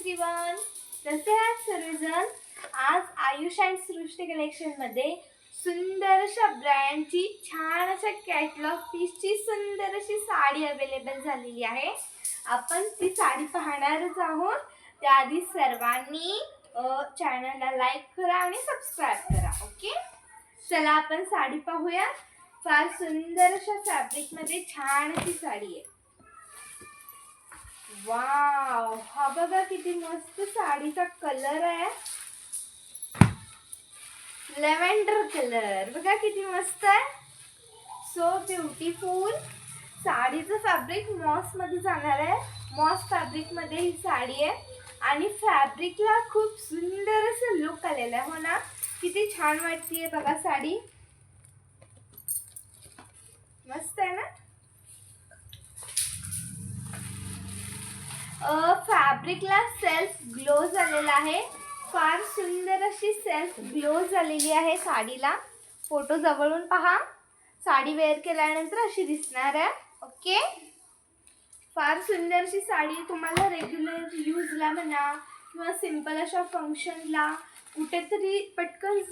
Everyone, कसे आहात सर्वजण? आज आयुष अँड सृष्टी कलेक्शन मध्ये सुंदर अशा ब्रँडची छान अशा कॅटलॉग पीसची सुंदर अशी साडी अवेलेबल झालेली आहे. आपण ती साडी पाहणारच आहोत. त्याआधी सर्वांनी चॅनलला लाईक करा आणि सबस्क्राईब करा. ओके, चला आपण साडी पाहूया. फार सुंदर अशा फॅब्रिक मध्ये छान अशी साडी आहे. वाव, हा बघा किती मस्त साडीचा कलर आहे. लॅव्हेंडर कलर बघा किती मस्त आहे. So beautiful. साडीचं फॅब्रिक मॉस मध्ये जाणार आहे. मॉस फॅब्रिक मध्ये ही साडी आहे आणि फॅब्रिकला खूप सुंदर असं लुक आलेला आहे. हो ना, किती छान वाटतेय बघा साडी. मस्त आहे ना. फॅब्रिकला सेल्फ ग्लो झालेला आहे. फार सुंदर अशी सेल्फ ग्लो झालेली आहे साडीला. फोटो जवळून पहा. साडी वेअर केल्यानंतर अशी दिसणार आहे. ओके, फार सुंदर अशी साडी. तुम्हाला रेग्युलर यूजला म्हणा किंवा सिंपल अशा फंक्शनला कुठेतरी पटकन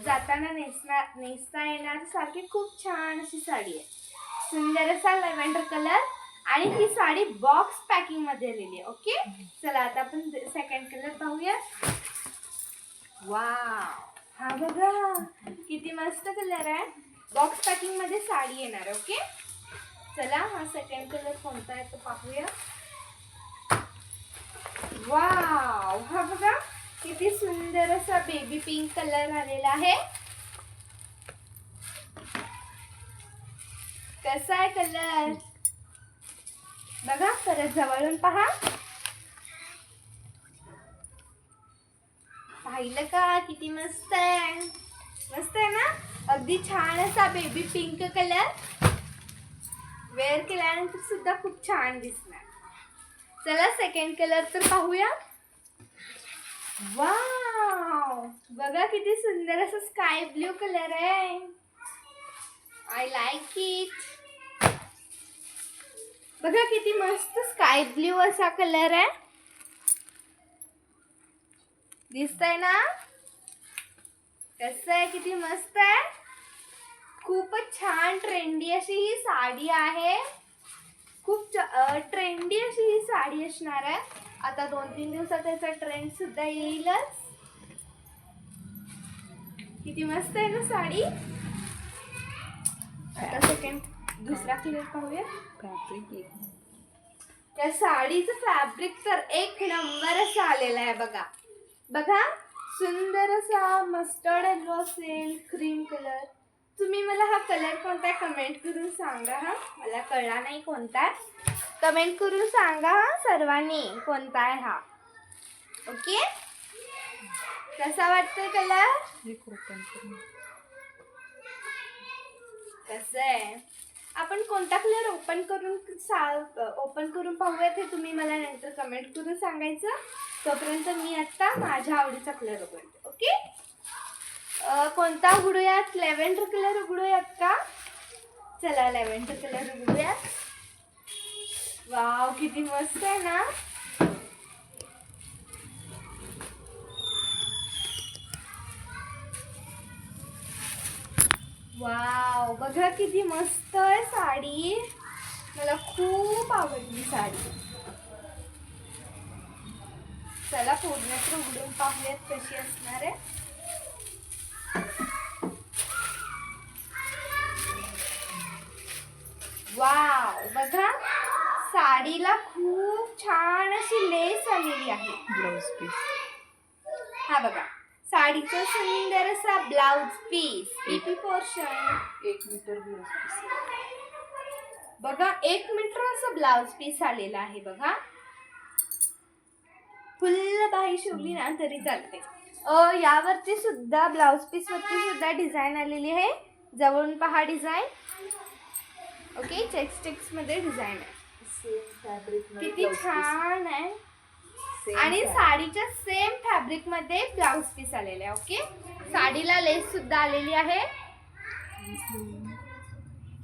जाताना नेसता येणार सारखी खूप छान अशी साडी आहे. सुंदर असा लॅव्हेंडर कलर आणि ही साडी बॉक्स पॅकिंग मध्ये आलेली आहे. ओके, चला आता आपण सेकंड कलर पाहूया. वाव, हा बघा किती मस्त कलर आहे. बॉक्स पॅकिंग मध्ये साडी येणार. ओके, चला हा सेकंड कलर कोणता आहे तो पाहूया. वाव, हा बघा किती सुंदर असा बेबी पिंक कलर आलेला आहे. कसा आहे कलर बघा, परत जवळून पहा. पाहिलं का किती मस्त आहे. मस्त आहे ना. अगदी छान असा बेबी पिंक कलर. वेअर केल्यानंतर सुद्धा खूप छान दिसणार. चला सेकंड कलर तर पाहूया. वाव, बघा किती सुंदर असा स्काय ब्ल्यू कलर आहे. I like it. बघा किती मस्त स्काय ब्ल्यू असा कलर आहे. दिसतंय ना कसं आहे, किती मस्त आहे. खूपच छान ट्रेंडी अशी ही साडी आहे. खूप ट्रेंडी अशी ही साडी असणार आहे. आता 2-3 दिवसात त्याचा ट्रेंड सुद्धा येईलच. किती मस्त आहे ना साडी. आता दुसरा कलर पाहूया. फॅब्रिक, त्या साडीचं फॅब्रिक तर एक नंबर असं आलेला आहे. बघा बघा, सुंदर असा मस्टर्ड येलो असेल, क्रीम कलर. तुम्ही मला हा कलर कोणता आहे कमेंट करून सांगा. हा मला कळला नाही कोणता आहे. कमेंट करून सांगा हा सर्वांनी कोणता आहे हा. ओके, कसा वाटतोय कलर. कसं आहे, आपण कोणता कलर ओपन करून पाहूया ते तुम्ही मला नंतर कमेंट करून सांगायचं. तोपर्यंत मी आता माझ्या आवडीचा कलर उघडते. ओके, कोणता उघडूयात. लॅव्हेंडर कलर उघडूयात का. चला लॅव्हेंडर कलर उघडूयात. वाव, किती मस्त आहे ना. वाव, बघा किती मस्त आहे साडी. मला खूप आवडली साडी. चला पूर्ण उघडून पाहूयात कशी असणार आहे. वाव, बघा साडीला खूप छान अशी लेस आलेली आहे. ब्लाउज पीस, हा बघा साडीचा सुंदर असा ब्लाउज पीस. पीपी पोर्शन 1 मीटर ब्लाउज पीस. बघा 1 मीटर असं ब्लाउज पीस आलेला आहे. बघा फुल बाही शिवली ना तरी चालते. यावरती सुद्धा ब्लाउज पीस वरती सुद्धा डिझाईन आलेली आहे. जवळून पहा डिझाईन. ओके, चेक्स मध्ये डिझाईन आहे. किती छान आहे. आणि साडीच्या सेम फॅब्रिक मध्ये ब्लाउज पीस आलेले आहे. ओके, साडीला लेस सुद्धा आलेली आहे.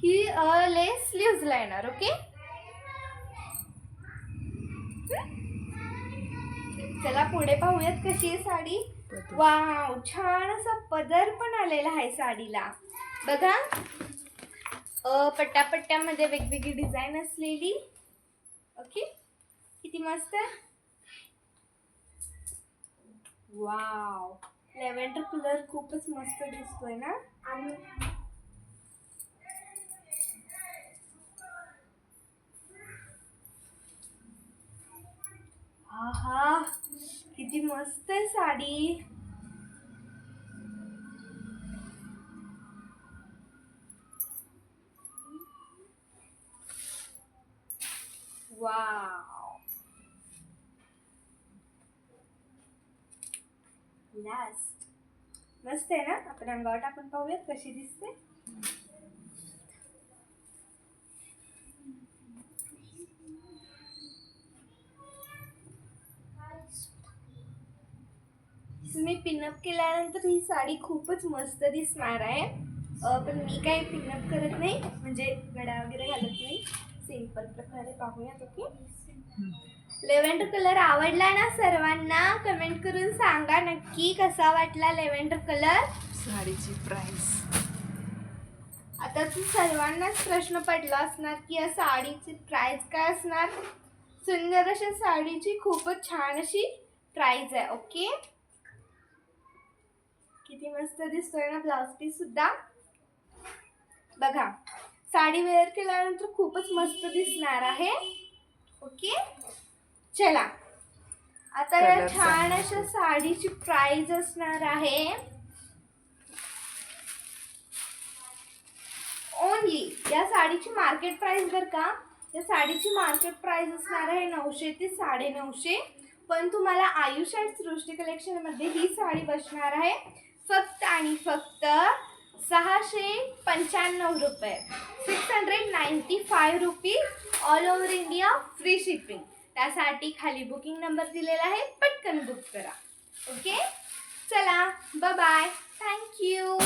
ही लेस स्लीव्हजला येणार. ओके, चला पुढे पाहूयात कशी आहे साडी. वाव, छान असा पदर पण आलेला आहे साडीला बघा. पट्ट्यापट्ट्यामध्ये वेगवेगळी डिझाईन असलेली. ओके, किती मस्त. वाव, लॅव्हेंडर कलर खूपच मस्त दिसतोय ना. आहा, किती मस्त आहे साडी. वाव, लास्ट मस्त आहे ना. आपण अंगावर टाकून पाहूयात कशी दिसते. तुम्ही पिनअप केल्यानंतर ही साडी खूपच मस्त दिसणार आहे. पण मी काही पिनअप करत नाही, म्हणजे गळा वगैरे घालत नाही. सिंपल प्रकारे पाहूयात. ओके, लेव्हेंडर कलर आवडला ना सर्वांना? कमेंट करून सांगा नक्की कसा वाटला लेव्हेंडर कलर. साडीची प्राइस आता तू सर्वांनाच प्रश्न पडला असणार की या साडीची प्राइस काय असणार. सुंदर अशा साडीची खूपच छान अशी प्राइस आहे. ओके, किती मस्त दिसतोय ना ब्लाउज पीस सुद्धा. बघा, साडी वेअर केल्यानंतर खूपच मस्त दिसणार आहे. ओके, चला आता या छान अशा साडीची प्राइस असणार आहे ओनली. या साडीची मार्केट प्राइस बर का, या साडीची मार्केट प्राइस असणार आहे 900 ते 950. पण तुम्हाला आयुष अँड सृष्टी कलेक्शन मध्ये ही साडी बसणार आहे फक्त आणि फक्त 695 रुपये. 695 rupees, all over India free shipping. त्यासाठी खाली बुकिंग नंबर दिलेला आहे, पटकन बुक करा. ओके, चला बाय बाय, थँक्यू.